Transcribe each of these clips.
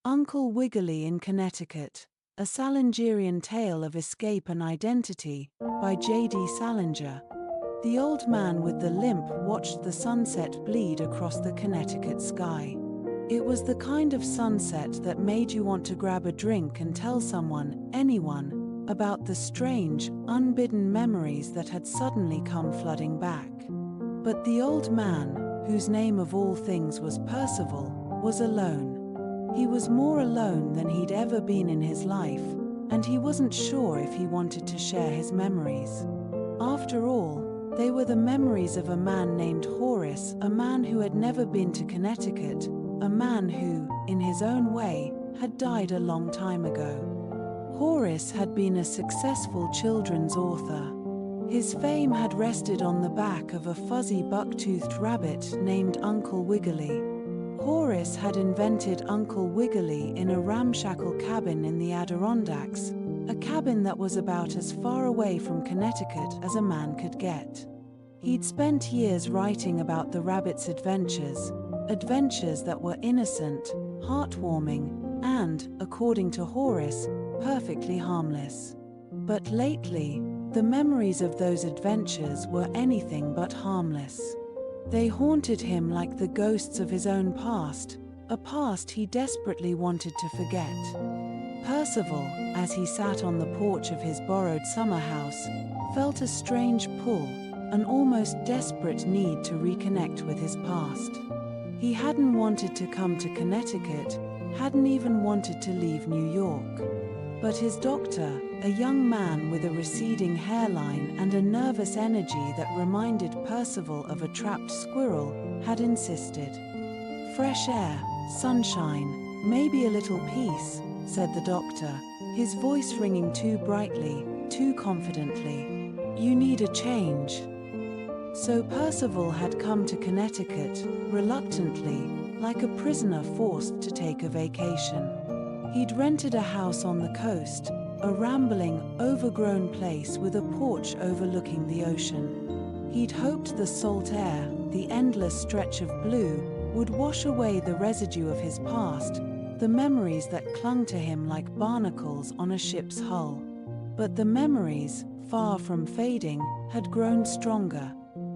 Uncle Wiggily in Connecticut, a Salingerian tale of escape and identity, by J.D. Salinger. The old man with the limp watched the sunset bleed across the Connecticut sky. It was the kind of sunset that made you want to grab a drink and tell someone, anyone, about the strange, unbidden memories that had suddenly come flooding back. But the old man, whose name of all things was Percival, was alone. He was more alone than he'd ever been in his life, and he wasn't sure if he wanted to share his memories. After all, they were the memories of a man named Horace, a man who had never been to Connecticut, a man who, in his own way, had died a long time ago. Horace had been a successful children's author. His fame had rested on the back of a fuzzy buck-toothed rabbit named Uncle Wiggily. Horace had invented Uncle Wiggily in a ramshackle cabin in the Adirondacks, a cabin that was about as far away from Connecticut as a man could get. He'd spent years writing about the rabbit's adventures that were innocent, heartwarming, and, according to Horace, perfectly harmless. But lately, the memories of those adventures were anything but harmless. They haunted him like the ghosts of his own past, a past he desperately wanted to forget. Percival, as he sat on the porch of his borrowed summer house, felt a strange pull, an almost desperate need to reconnect with his past. He hadn't wanted to come to Connecticut, hadn't even wanted to leave New York. But his doctor, a young man with a receding hairline and a nervous energy that reminded Percival of a trapped squirrel, had insisted. "Fresh air, sunshine, maybe a little peace," said the doctor, his voice ringing too brightly, too confidently. "You need a change." So Percival had come to Connecticut, reluctantly, like a prisoner forced to take a vacation. He'd rented a house on the coast, a rambling, overgrown place with a porch overlooking the ocean. He'd hoped the salt air, the endless stretch of blue, would wash away the residue of his past, the memories that clung to him like barnacles on a ship's hull. But the memories, far from fading, had grown stronger.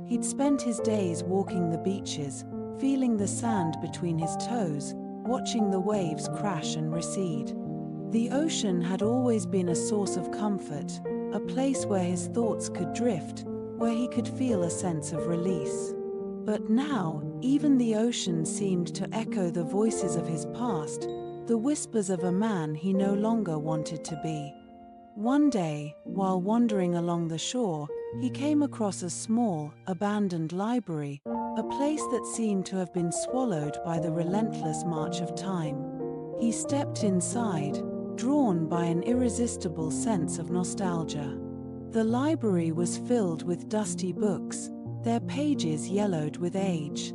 He'd spent his days walking the beaches, feeling the sand between his toes, watching the waves crash and recede. The ocean had always been a source of comfort, a place where his thoughts could drift, where he could feel a sense of release. But now, even the ocean seemed to echo the voices of his past, the whispers of a man he no longer wanted to be. One day, while wandering along the shore, he came across a small, abandoned library, a place that seemed to have been swallowed by the relentless march of time. He stepped inside, drawn by an irresistible sense of nostalgia. The library was filled with dusty books, their pages yellowed with age.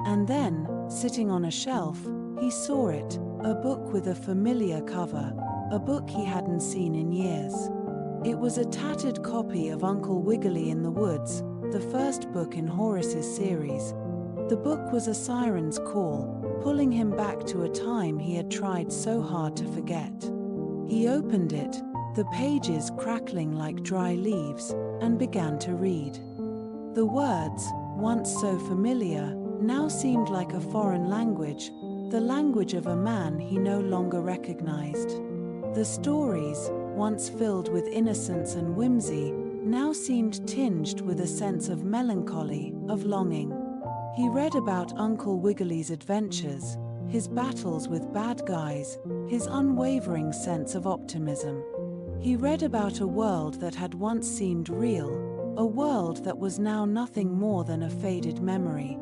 And then, sitting on a shelf, he saw it, a book with a familiar cover, a book he hadn't seen in years. It was a tattered copy of Uncle Wiggily in the Woods, the first book in Horace's series. The book was a siren's call, pulling him back to a time he had tried so hard to forget. He opened it, the pages crackling like dry leaves, and began to read. The words, once so familiar, now seemed like a foreign language, the language of a man he no longer recognized. The stories, once filled with innocence and whimsy, now seemed tinged with a sense of melancholy, of longing. He read about Uncle Wiggily's adventures, his battles with bad guys, his unwavering sense of optimism. He read about a world that had once seemed real, a world that was now nothing more than a faded memory.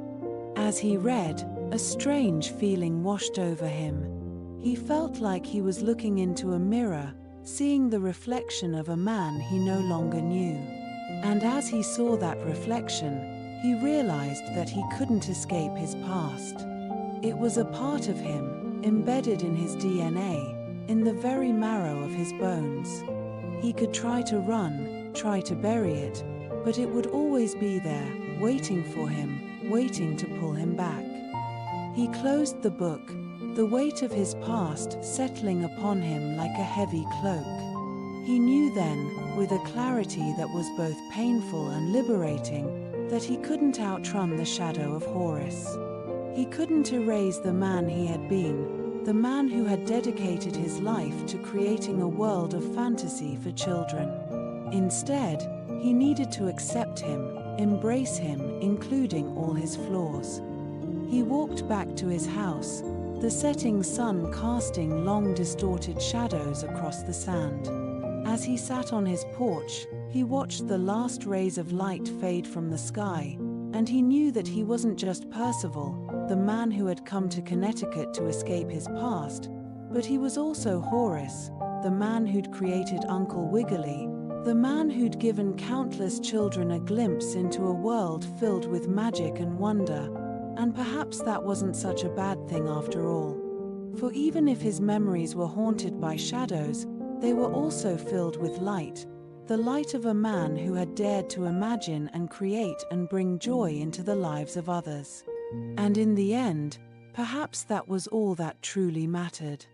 As he read, a strange feeling washed over him. He felt like he was looking into a mirror, seeing the reflection of a man he no longer knew. And as he saw that reflection, he realized that he couldn't escape his past. It was a part of him, embedded in his DNA, in the very marrow of his bones. He could try to run, try to bury it, but it would always be there, waiting for him, waiting to pull him back. He closed the book, the weight of his past settling upon him like a heavy cloak. He knew then, with a clarity that was both painful and liberating, that he couldn't outrun the shadow of Horace. He couldn't erase the man he had been, the man who had dedicated his life to creating a world of fantasy for children. Instead, he needed to accept him, embrace him, including all his flaws. He walked back to his house, the setting sun casting long distorted shadows across the sand. As he sat on his porch, he watched the last rays of light fade from the sky, and he knew that he wasn't just Percival, the man who had come to Connecticut to escape his past, but he was also Horace, the man who'd created Uncle Wiggily, the man who'd given countless children a glimpse into a world filled with magic and wonder. And perhaps that wasn't such a bad thing after all. For even if his memories were haunted by shadows, they were also filled with light, the light of a man who had dared to imagine and create and bring joy into the lives of others. And in the end, perhaps that was all that truly mattered.